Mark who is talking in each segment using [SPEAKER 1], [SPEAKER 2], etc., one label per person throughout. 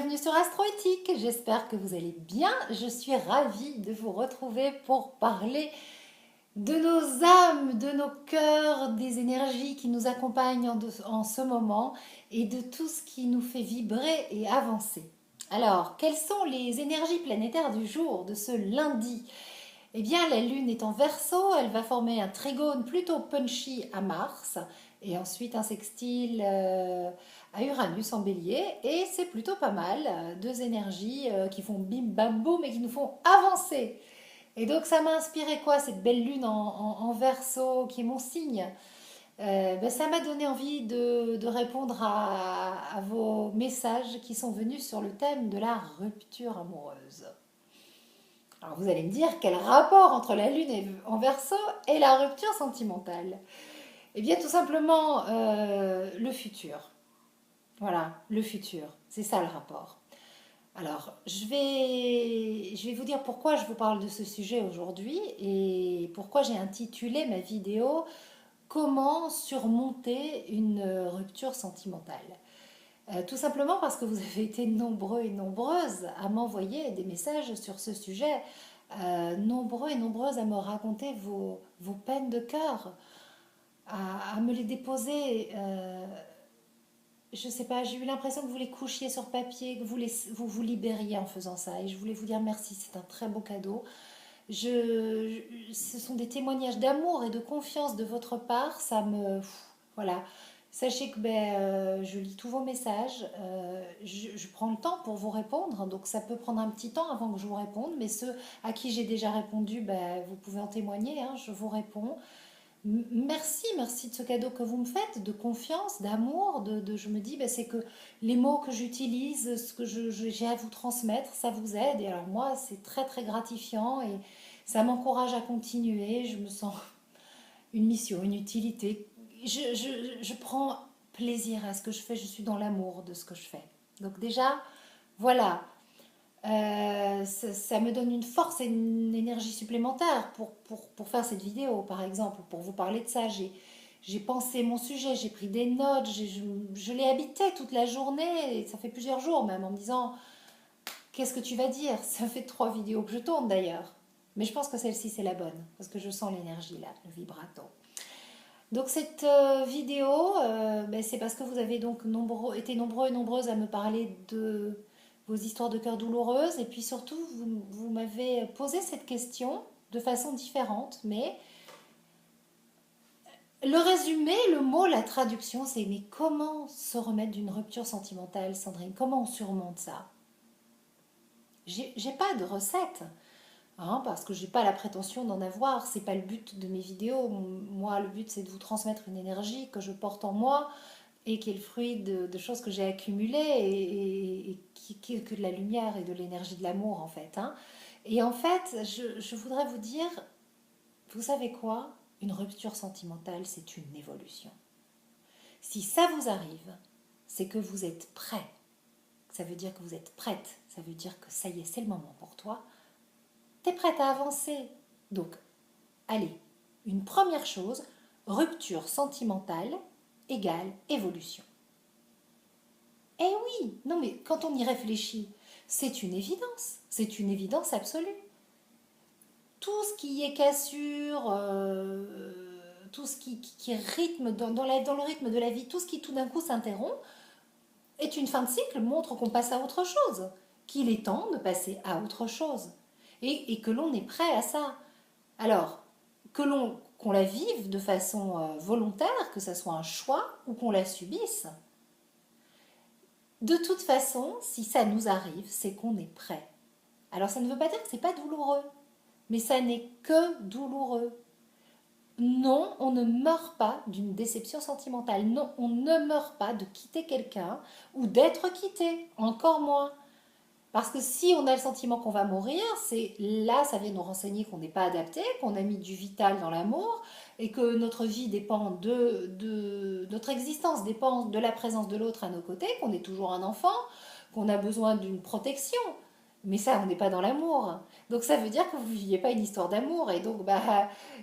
[SPEAKER 1] bienvenue sur Astroéthique. J'espère que vous allez bien. Je suis ravie de vous retrouver pour parler de nos âmes, de nos cœurs, des énergies qui nous accompagnent en ce moment et de tout ce qui nous fait vibrer et avancer. Alors, quelles sont les énergies planétaires du jour de ce lundi? Eh bien, la Lune est en Verseau, elle va former un trigone plutôt punchy à Mars et ensuite un sextile à Uranus en Bélier et c'est plutôt pas mal, deux énergies qui font bim bam boum et qui nous font avancer. Et donc ça m'a inspiré quoi cette belle Lune en Verseau qui est mon signe. Ça m'a donné envie de répondre à vos messages qui sont venus sur le thème de la rupture amoureuse. Alors vous allez me dire quel rapport entre la Lune en Verseau et la rupture sentimentale? Eh bien tout simplement le futur. Voilà, le futur. C'est ça le rapport. Alors je vais vous dire pourquoi je vous parle de ce sujet aujourd'hui et pourquoi j'ai intitulé ma vidéo Comment surmonter une rupture sentimentale. Tout simplement parce que vous avez été nombreux et nombreuses à m'envoyer des messages sur ce sujet, nombreux et nombreuses à me raconter vos peines de cœur, à me les déposer. Je sais pas, j'ai eu l'impression que vous les couchiez sur papier, que vous libériez en faisant ça. Et je voulais vous dire merci, c'est un très beau cadeau. Ce sont des témoignages d'amour et de confiance de votre part. Voilà. Sachez que je lis tous vos messages. Je prends le temps pour vous répondre. Donc ça peut prendre un petit temps avant que je vous réponde. Mais ceux à qui j'ai déjà répondu, vous pouvez en témoigner. Hein, je vous réponds. Merci de ce cadeau que vous me faites, de confiance, d'amour. Je me dis, c'est que les mots que j'utilise, ce que j'ai à vous transmettre, ça vous aide. Et alors moi, c'est très très gratifiant et ça m'encourage à continuer. Je me sens une mission, une utilité. Je prends plaisir à ce que je fais. Je suis dans l'amour de ce que je fais. Donc déjà, voilà. Ça me donne une force et une énergie supplémentaire pour faire cette vidéo, par exemple, pour vous parler de ça. J'ai pensé mon sujet, j'ai pris des notes, je l'ai habité toute la journée, et ça fait plusieurs jours même, en me disant, qu'est-ce que tu vas dire? Ça fait 3 vidéos que je tourne d'ailleurs. Mais je pense que celle-ci, c'est la bonne, parce que je sens l'énergie là, le vibrato. Donc cette vidéo, c'est parce que vous avez donc été nombreux et nombreuses à me parler de vos histoires de cœur douloureuses et puis surtout vous m'avez posé cette question de façon différente, mais le résumé, le mot, la traduction, c'est mais comment se remettre d'une rupture sentimentale, Sandrine? Comment on surmonte ça? J'ai pas de recette. Hein, parce que j'ai pas la prétention d'en avoir, c'est pas le but de mes vidéos. Moi, le but c'est de vous transmettre une énergie que je porte en moi et qui est le fruit de choses que j'ai accumulées et qui est que de la lumière et de l'énergie de l'amour en fait. Hein. Et en fait, je voudrais vous dire, vous savez quoi? Une rupture sentimentale, c'est une évolution. Si ça vous arrive, c'est que vous êtes prêt. Ça veut dire que vous êtes prête. Ça veut dire que ça y est, c'est le moment pour toi. T'es prête à avancer. Donc, allez, une première chose, rupture sentimentale égale évolution. Eh oui, non mais quand on y réfléchit, c'est une évidence absolue. Tout ce qui est cassure, tout ce qui rythme dans le rythme de la vie, tout ce qui tout d'un coup s'interrompt, est une fin de cycle, montre qu'on passe à autre chose, qu'il est temps de passer à autre chose, et que l'on est prêt à ça. Alors, qu'on la vive de façon volontaire, que ça soit un choix ou qu'on la subisse, de toute façon, si ça nous arrive, c'est qu'on est prêt. Alors ça ne veut pas dire que c'est pas douloureux, mais ça n'est que douloureux. Non, on ne meurt pas d'une déception sentimentale. Non, on ne meurt pas de quitter quelqu'un ou d'être quitté, encore moins. Parce que si on a le sentiment qu'on va mourir, c'est là, ça vient nous renseigner qu'on n'est pas adapté, qu'on a mis du vital dans l'amour et que notre vie dépend notre existence dépend de la présence de l'autre à nos côtés, qu'on est toujours un enfant, qu'on a besoin d'une protection. Mais ça, on n'est pas dans l'amour. Donc ça veut dire que vous ne viviez pas une histoire d'amour. Et donc,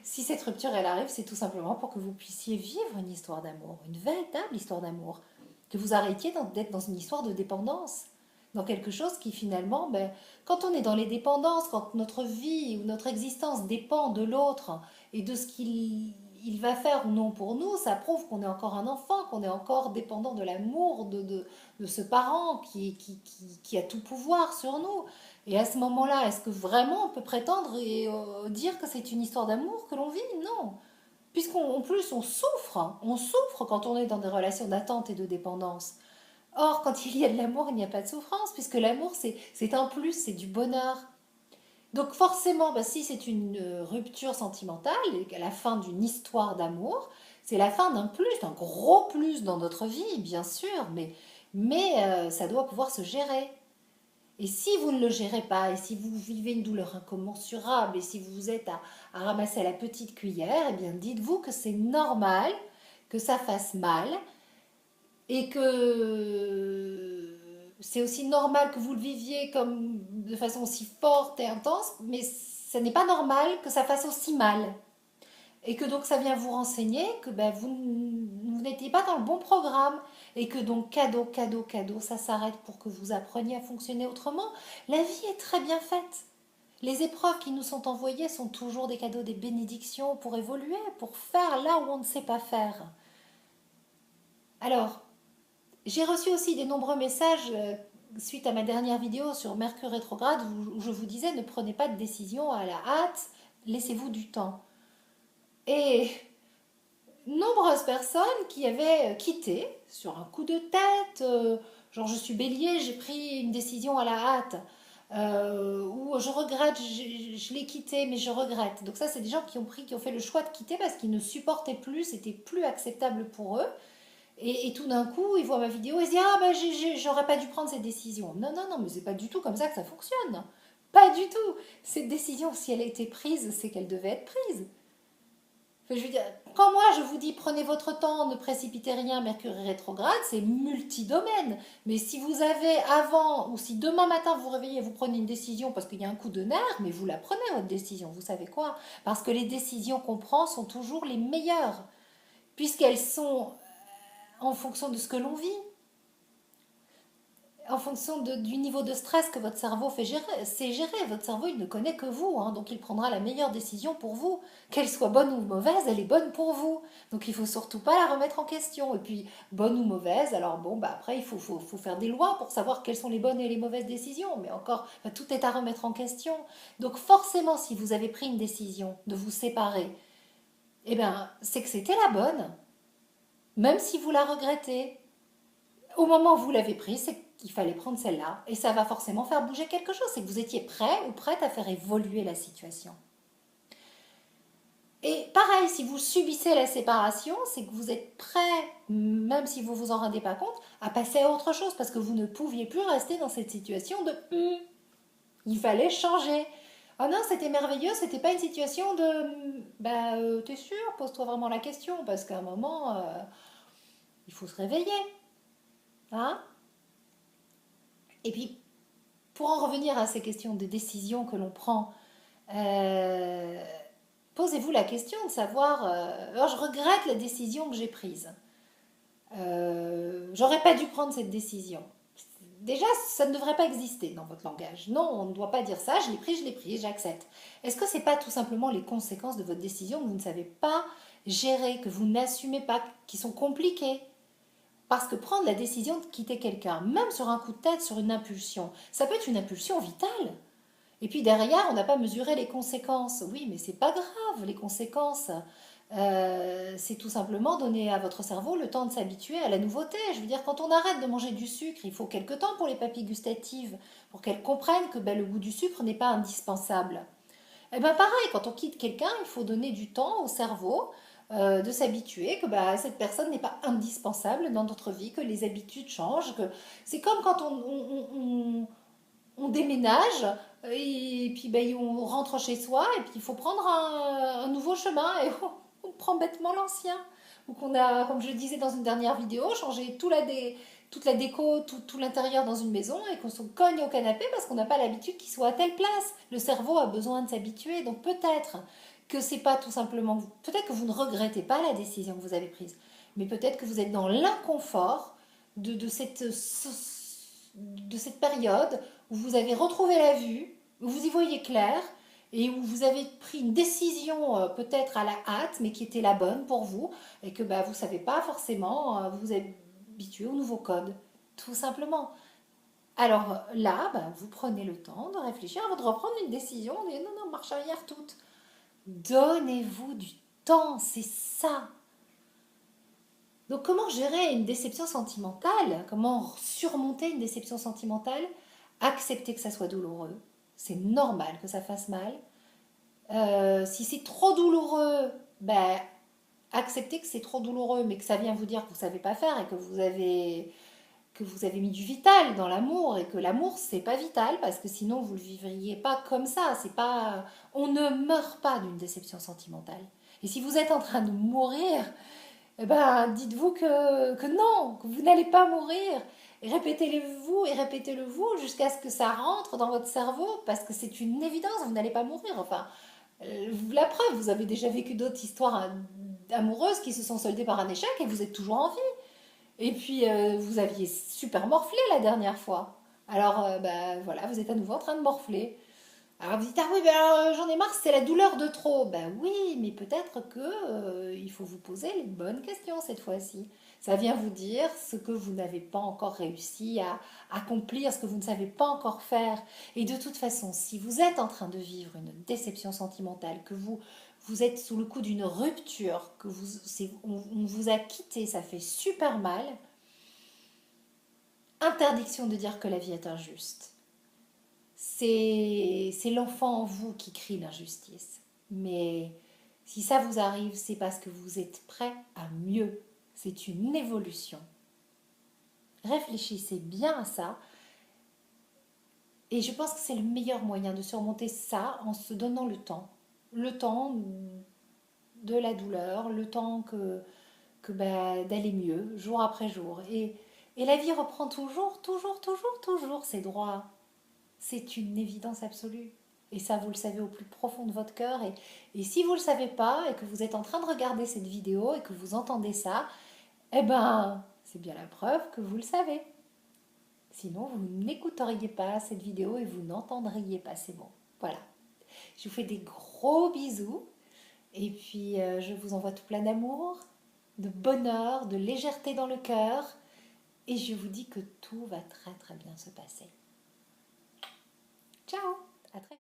[SPEAKER 1] si cette rupture, elle arrive, c'est tout simplement pour que vous puissiez vivre une histoire d'amour, une véritable histoire d'amour. Que vous arrêtiez d'être dans une histoire de dépendance. dans quelque chose qui finalement, ben, quand on est dans les dépendances, quand notre vie ou notre existence dépend de l'autre et de ce qu'il va faire ou non pour nous, ça prouve qu'on est encore un enfant, qu'on est encore dépendant de l'amour de ce parent qui a tout pouvoir sur nous. Et à ce moment-là, est-ce que vraiment on peut prétendre et dire que c'est une histoire d'amour que l'on vit? Non. Puisqu'en plus on souffre quand on est dans des relations d'attente et de dépendance. Or, quand il y a de l'amour, il n'y a pas de souffrance, puisque l'amour, c'est un plus, c'est du bonheur. Donc forcément, bah, si c'est une rupture sentimentale, et à la fin d'une histoire d'amour, c'est la fin d'un plus, d'un gros plus dans notre vie, bien sûr, mais ça doit pouvoir se gérer. Et si vous ne le gérez pas, et si vous vivez une douleur incommensurable, et si vous êtes à ramasser à la petite cuillère, eh bien dites-vous que c'est normal que ça fasse mal, et que c'est aussi normal que vous le viviez comme de façon aussi forte et intense, mais ce n'est pas normal que ça fasse aussi mal. Et que donc ça vient vous renseigner que ben, vous n'étiez pas dans le bon programme. Et que donc cadeau, cadeau, cadeau, ça s'arrête pour que vous appreniez à fonctionner autrement. La vie est très bien faite. Les épreuves qui nous sont envoyées sont toujours des cadeaux, des bénédictions pour évoluer, pour faire là où on ne sait pas faire. Alors, j'ai reçu aussi des nombreux messages suite à ma dernière vidéo sur Mercure rétrograde où je vous disais ne prenez pas de décision à la hâte, laissez-vous du temps. Et nombreuses personnes qui avaient quitté sur un coup de tête, genre je suis bélier, j'ai pris une décision à la hâte, ou je regrette, je l'ai quitté mais je regrette. Donc ça c'est des gens qui ont fait le choix de quitter parce qu'ils ne supportaient plus, c'était plus acceptable pour eux. Et tout d'un coup, ils voient ma vidéo et ils se disent ah ben j'aurais pas dû prendre cette décision. Non, non, non, mais c'est pas du tout comme ça que ça fonctionne. Pas du tout. Cette décision, si elle a été prise, c'est qu'elle devait être prise. Enfin, je veux dire, quand moi je vous dis prenez votre temps, ne précipitez rien, Mercure est rétrograde, c'est multidomaine. Mais si vous avez avant, ou si demain matin vous vous réveillez et vous prenez une décision parce qu'il y a un coup de nerf, mais vous la prenez votre décision, vous savez quoi? Parce que les décisions qu'on prend sont toujours les meilleures, puisqu'elles sont en fonction de ce que l'on vit, en fonction du niveau de stress que votre cerveau sait gérer. Votre cerveau, il ne connaît que vous, hein, donc il prendra la meilleure décision pour vous. Qu'elle soit bonne ou mauvaise, elle est bonne pour vous. Donc il ne faut surtout pas la remettre en question. Et puis, bonne ou mauvaise, alors bon, bah après, il faut faire des lois pour savoir quelles sont les bonnes et les mauvaises décisions. Mais encore, bah, tout est à remettre en question. Donc forcément, si vous avez pris une décision de vous séparer, eh ben, c'est que c'était la bonne, même si vous la regrettez. Au moment où vous l'avez prise, c'est qu'il fallait prendre celle-là. Et ça va forcément faire bouger quelque chose. C'est que vous étiez prêt ou prête à faire évoluer la situation. Et pareil, si vous subissez la séparation, c'est que vous êtes prêt, même si vous vous en rendez pas compte, à passer à autre chose parce que vous ne pouviez plus rester dans cette situation de il fallait changer. Oh non, c'était merveilleux, c'était pas une situation de t'es sûr, pose-toi vraiment la question parce qu'à un moment, il faut se réveiller. Hein. Et puis, pour en revenir à ces questions de décision que l'on prend, euh, posez-vous la question de savoir, alors je regrette la décision que j'ai prise. J'aurais pas dû prendre cette décision. Déjà, ça ne devrait pas exister dans votre langage. Non, on ne doit pas dire ça, je l'ai pris, j'accepte. Est-ce que c'est pas tout simplement les conséquences de votre décision que vous ne savez pas gérer, que vous n'assumez pas, qui sont compliquées? Parce que prendre la décision de quitter quelqu'un, même sur un coup de tête, sur une impulsion, ça peut être une impulsion vitale. Et puis derrière, on n'a pas mesuré les conséquences. Oui, mais c'est pas grave, les conséquences. C'est tout simplement donner à votre cerveau le temps de s'habituer à la nouveauté. Je veux dire, quand on arrête de manger du sucre, il faut quelque temps pour les papilles gustatives, pour qu'elles comprennent que le goût du sucre n'est pas indispensable. Et bien pareil, quand on quitte quelqu'un, il faut donner du temps au cerveau de s'habituer que cette personne n'est pas indispensable dans notre vie, que les habitudes changent. Que... C'est comme quand on déménage et puis on rentre chez soi et puis il faut prendre un nouveau chemin et on prend bêtement l'ancien. Ou qu'on a, comme je le disais dans une dernière vidéo, changé toute la déco, tout l'intérieur dans une maison et qu'on se cogne au canapé parce qu'on n'a pas l'habitude qu'il soit à telle place. Le cerveau a besoin de s'habituer, donc peut-être que c'est pas tout simplement peut-être que vous ne regrettez pas la décision que vous avez prise, mais peut-être que vous êtes dans l'inconfort de cette de cette période où vous avez retrouvé la vue, où vous y voyez clair et où vous avez pris une décision peut-être à la hâte, mais qui était la bonne pour vous et que bah, vous ne savez pas forcément vous habituer au nouveau code, tout simplement. Alors là, bah, vous prenez le temps de réfléchir avant de reprendre une décision. On dit non, non, marche arrière toute. Donnez-vous du temps, c'est ça. Donc comment gérer une déception sentimentale? Comment surmonter une déception sentimentale? Accepter que ça soit douloureux. C'est normal que ça fasse mal. Si c'est trop douloureux, ben, acceptez que c'est trop douloureux, mais que ça vient vous dire que vous ne savez pas faire et que vous avez mis du vital dans l'amour et que l'amour c'est pas vital parce que sinon vous le vivriez pas comme ça. C'est pas, on ne meurt pas d'une déception sentimentale. Et si vous êtes en train de mourir, eh ben, dites-vous que non, que vous n'allez pas mourir. Et répétez-le vous et répétez-le vous jusqu'à ce que ça rentre dans votre cerveau parce que c'est une évidence, vous n'allez pas mourir. Enfin, la preuve, vous avez déjà vécu d'autres histoires amoureuses qui se sont soldées par un échec et vous êtes toujours en vie. Et puis, vous aviez super morflé la dernière fois. Alors, bah, voilà, vous êtes à nouveau en train de morfler. Alors vous dites, ah oui, ben alors, j'en ai marre, c'est la douleur de trop. Ben oui, mais peut-être que il faut vous poser les bonnes questions cette fois-ci. Ça vient vous dire ce que vous n'avez pas encore réussi à accomplir, ce que vous ne savez pas encore faire. Et de toute façon, si vous êtes en train de vivre une déception sentimentale, que vous êtes sous le coup d'une rupture, que on vous a quitté, ça fait super mal, interdiction de dire que la vie est injuste. C'est l'enfant en vous qui crie l'injustice. Mais si ça vous arrive, c'est parce que vous êtes prêt à mieux. C'est une évolution. Réfléchissez bien à ça. Et je pense que c'est le meilleur moyen de surmonter ça en se donnant le temps. Le temps de la douleur, le temps que bah, d'aller mieux, jour après jour. Et la vie reprend toujours, toujours, toujours, toujours ses droits. C'est une évidence absolue. Et ça, vous le savez au plus profond de votre cœur. Et si vous ne le savez pas et que vous êtes en train de regarder cette vidéo et que vous entendez ça, eh ben, c'est bien la preuve que vous le savez. Sinon, vous n'écouteriez pas cette vidéo et vous n'entendriez pas ces mots. Voilà. Je vous fais des gros bisous. Et puis, je vous envoie tout plein d'amour, de bonheur, de légèreté dans le cœur. Et je vous dis que tout va très très bien se passer. Ciao, à très